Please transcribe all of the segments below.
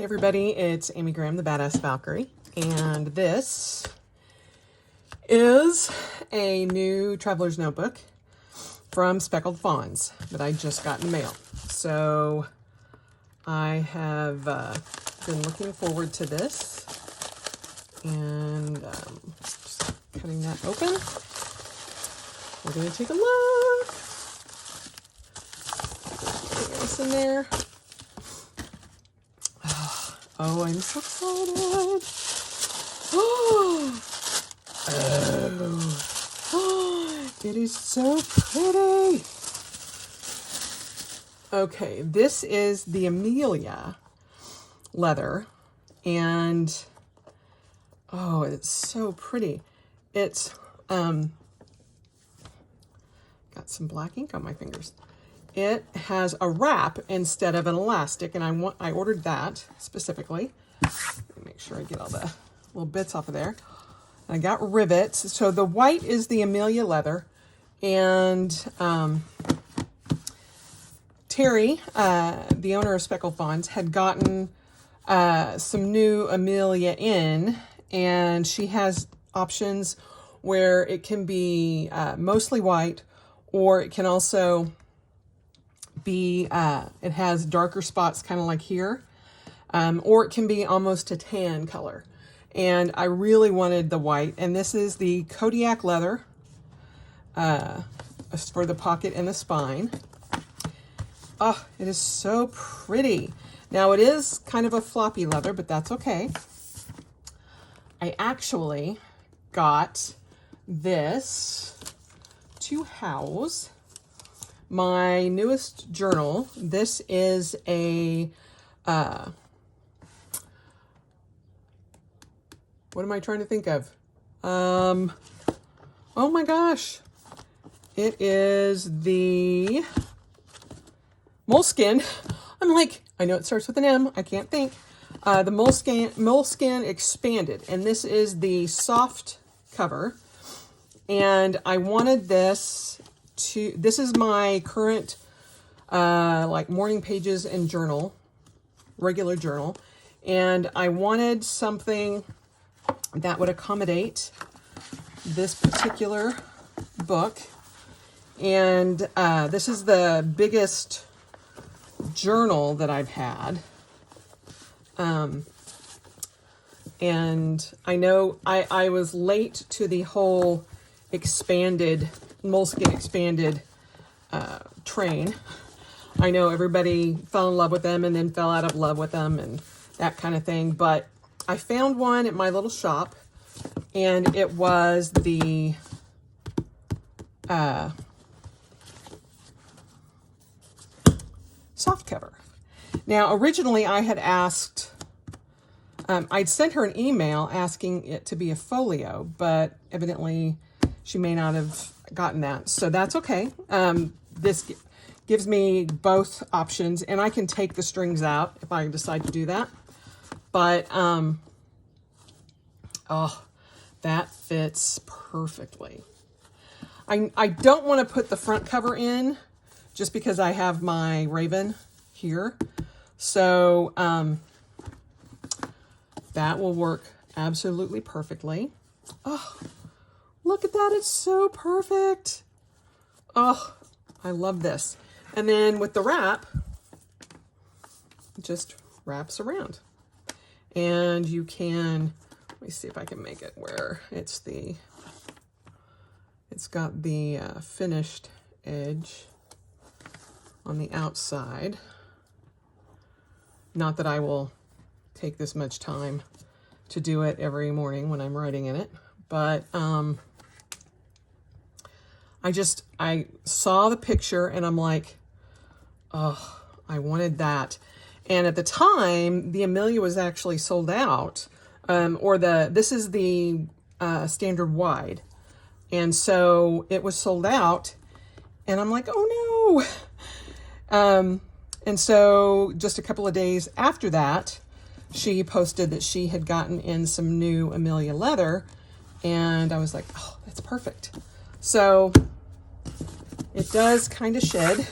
Hey everybody, it's Amy Graham, the Badass Valkyrie, and this is a new Traveler's Notebook from Speckled Fawns that I just got in the mail. So I have been looking forward to this, and just cutting that open. We're going to take a look. Put this in there. Oh, I'm so excited. Oh, it is so pretty. Okay, this is the Amelia leather, and oh, it's so pretty. It's got some black ink on my fingers. It has a wrap instead of an elastic, and I ordered that specifically. Let me make sure I get all the little bits off of there. And I got rivets. So the white is the Amelia leather, and Terry, the owner of Speckled Fawns, had gotten some new Amelia in, and she has options where it can be mostly white, or it can also be, it has darker spots kind of like here, or it can be almost a tan color. And I really wanted the white, and this is the Kodiak leather for the pocket and the spine. Oh, it is so pretty. Now it is kind of a floppy leather, but that's okay. I actually got this to house my newest journal. This is a, what am I trying to think of? Oh my gosh. It is the Moleskine. I'm like, I know it starts with an M. I can't think. The Moleskine Expanded. And this is the soft cover. And I wanted this to, this is my current like morning pages and journal, regular journal, and I wanted something that would accommodate this particular book. And this is the biggest journal that I've had, and I know I was late to the whole expanded Moleskine Expanded train. I know everybody fell in love with them and then fell out of love with them and that kind of thing, but I found one at my little shop, and it was the soft cover. Now originally I had asked, I'd sent her an email asking it to be a folio, but evidently she may not have gotten that, so that's okay. This gives me both options, and I can take the strings out if I decide to do that. But oh, that fits perfectly. I don't want to put the front cover in just because I have my Raven here, so that will work absolutely perfectly. Oh, look at that, it's so perfect. Oh, I love this. And then with the wrap, it just wraps around. And you can, let me see if I can make it where it's got the finished edge on the outside. Not that I will take this much time to do it every morning when I'm writing in it, but I saw the picture and I'm like, oh, I wanted that. And at the time, the Amelia was actually sold out, this is the standard wide. And so it was sold out, and I'm like, oh no. And so just a couple of days after that, she posted that she had gotten in some new Amelia leather, and I was like, oh, that's perfect. So it does kind of shed,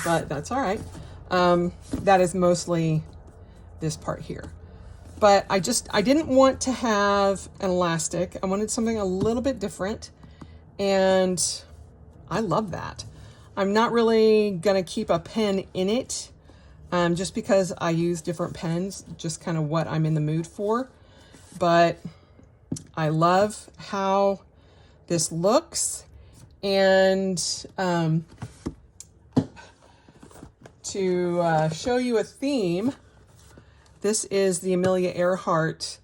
but that's all right. That is mostly this part here. But I didn't want to have an elastic. I wanted something a little bit different, and I love that. I'm not really gonna keep a pen in it, just because I use different pens, just kind of what I'm in the mood for. But I love how this looks, and to show you a theme, this is the Amelia Earhart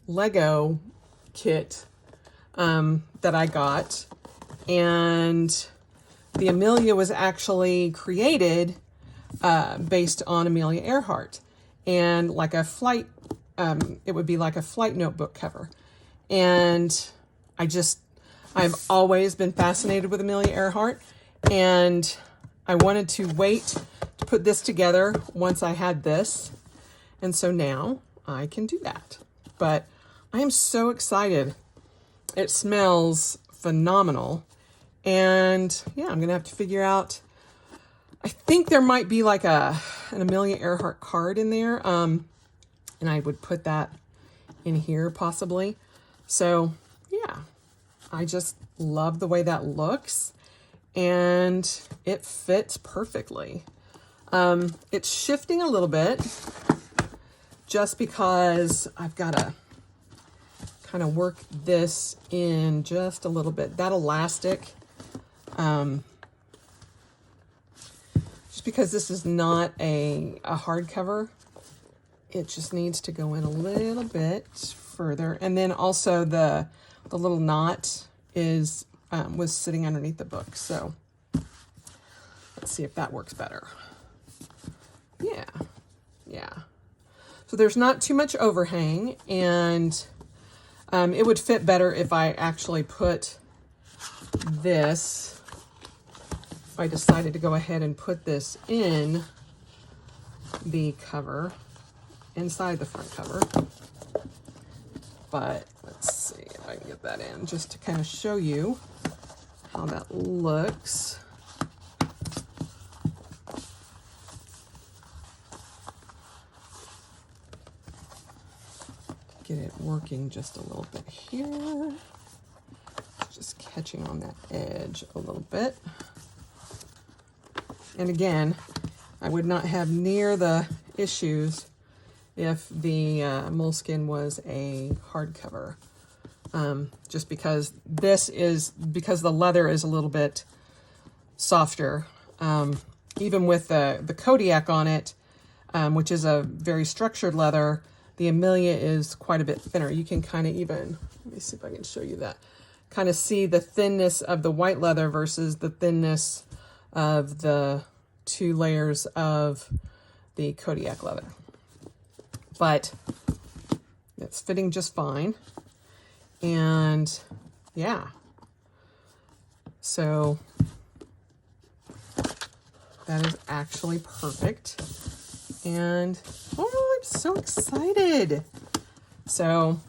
Lego kit that I got, and the Amelia was actually created based on Amelia Earhart, and like a flight, it would be like a flight notebook cover. And I've always been fascinated with Amelia Earhart, and I wanted to wait to put this together once I had this. And so now I can do that. But I am so excited. It smells phenomenal. And yeah, I'm gonna have to figure out, I think there might be like an Amelia Earhart card in there. And I would put that in here possibly. So yeah, I just love the way that looks, and it fits perfectly. It's shifting a little bit just because I've got to kind of work this in just a little bit. That elastic, just because this is not a hardcover, it just needs to go in a little bit further. And then also the little knot is was sitting underneath the book. So let's see if that works better. Yeah. So there's not too much overhang, and it would fit better if I actually put this, if I decided to go ahead and put this in the cover, inside the front cover. But let's see if I can get that in, just to kind of show you how that looks. Get it working just a little bit here. Just catching on that edge a little bit. And again, I would not have near the issues if the Moleskine was a hardcover. Just because because the leather is a little bit softer. Even with the Kodiak on it, which is a very structured leather, the Amelia is quite a bit thinner. You can kind of even, let me see if I can show you that, kind of see the thinness of the white leather versus the thinness of the 2 layers of the Kodiak leather. But it's fitting just fine. And yeah, so that is actually perfect. And oh, I'm so excited. So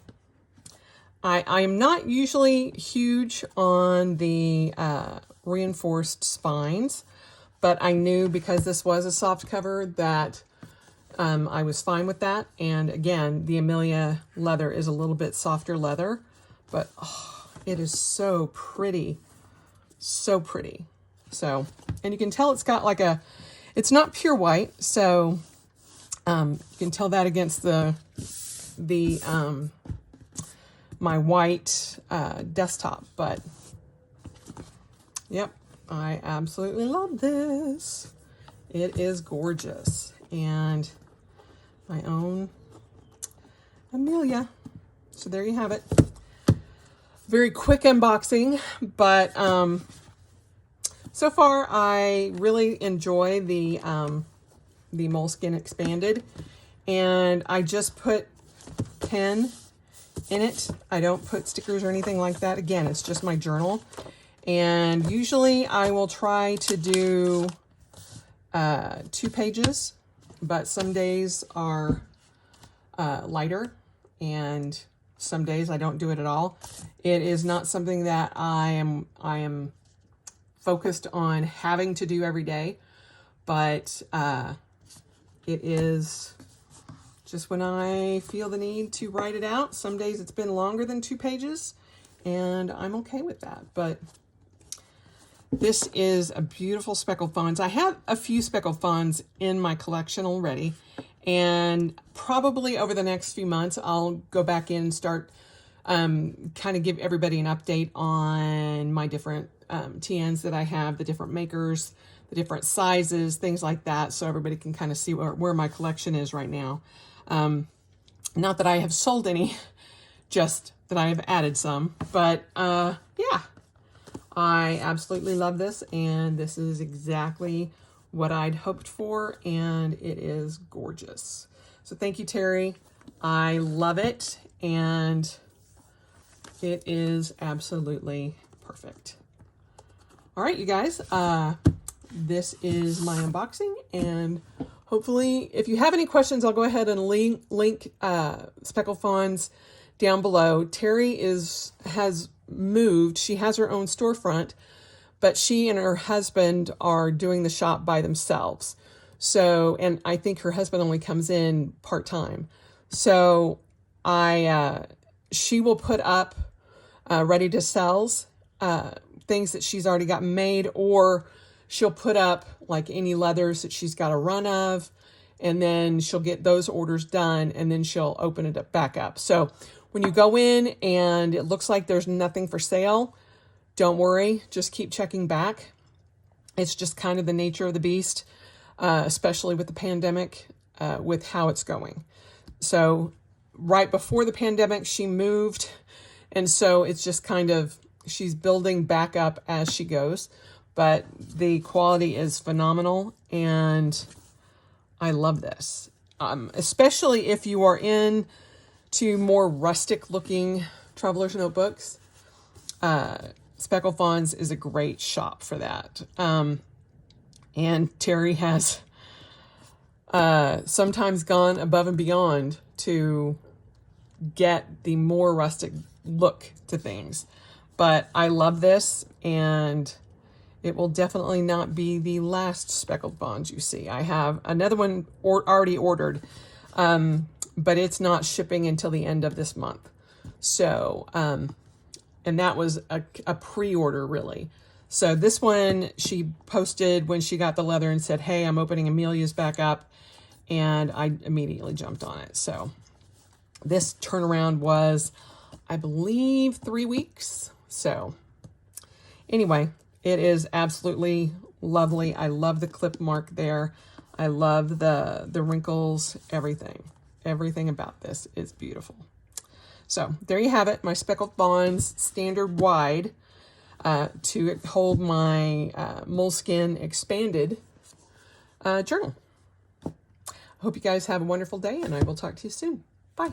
I am not usually huge on the reinforced spines, but I knew because this was a soft cover that I was fine with that. And again, the Amelia leather is a little bit softer leather, but oh, it is so pretty. So pretty. So, and you can tell it's got like it's not pure white. So you can tell that against my white desktop, but yep, I absolutely love this. It is gorgeous. And my own Amelia. So there you have it. Very quick unboxing, but so far I really enjoy the Moleskine Expanded, and I just put pen in it. I don't put stickers or anything like that. Again, it's just my journal, and usually I will try to do 2 pages, but some days are lighter, and some days I don't do it at all. It is not something that I am focused on having to do every day, but It is just when I feel the need to write it out. Some days it's been longer than 2 pages, and I'm okay with that. But this is a beautiful Speckled Fawns. I have a few Speckled Fawns in my collection already, and probably over the next few months, I'll go back in and start kind of give everybody an update on my different TNs that I have, the different makers, the different sizes, things like that, so everybody can kind of see where my collection is right now. Not that I have sold any, just that I have added some, but yeah, I absolutely love this, and this is exactly what I'd hoped for, and it is gorgeous. So thank you, Terry. I love it, and it is absolutely perfect. All right, you guys, this is my unboxing, and hopefully, if you have any questions, I'll go ahead and link Speckled Fawns down below. Terry has moved. She has her own storefront, but she and her husband are doing the shop by themselves. So, and I think her husband only comes in part-time. So she will put up ready to sells, things that she's already got made, or she'll put up like any leathers that she's got a run of, and then she'll get those orders done, and then she'll open it up back up. So when you go in and it looks like there's nothing for sale, don't worry, just keep checking back. It's just kind of the nature of the beast, especially with the pandemic, with how it's going. So right before the pandemic, she moved, and so it's just kind of, she's building back up as she goes, but the quality is phenomenal, and I love this. Especially if you are into more rustic looking Travelers Notebooks, Speckled Fawns is a great shop for that. And Terry has sometimes gone above and beyond to get the more rustic look to things. But I love this, and it will definitely not be the last Speckled Fawns you see. I have another one already ordered, but it's not shipping until the end of this month. So, and that was a pre-order, really. So this one, she posted when she got the leather and said, hey, I'm opening Amelia's back up, and I immediately jumped on it. So this turnaround was, I believe, 3 weeks. So anyway, it is absolutely lovely. I love the clip mark there. I love the wrinkles, everything. Everything about this is beautiful. So there you have it, my Speckled Fawns standard wide to hold my Moleskine Expanded journal. I hope you guys have a wonderful day, and I will talk to you soon. Bye.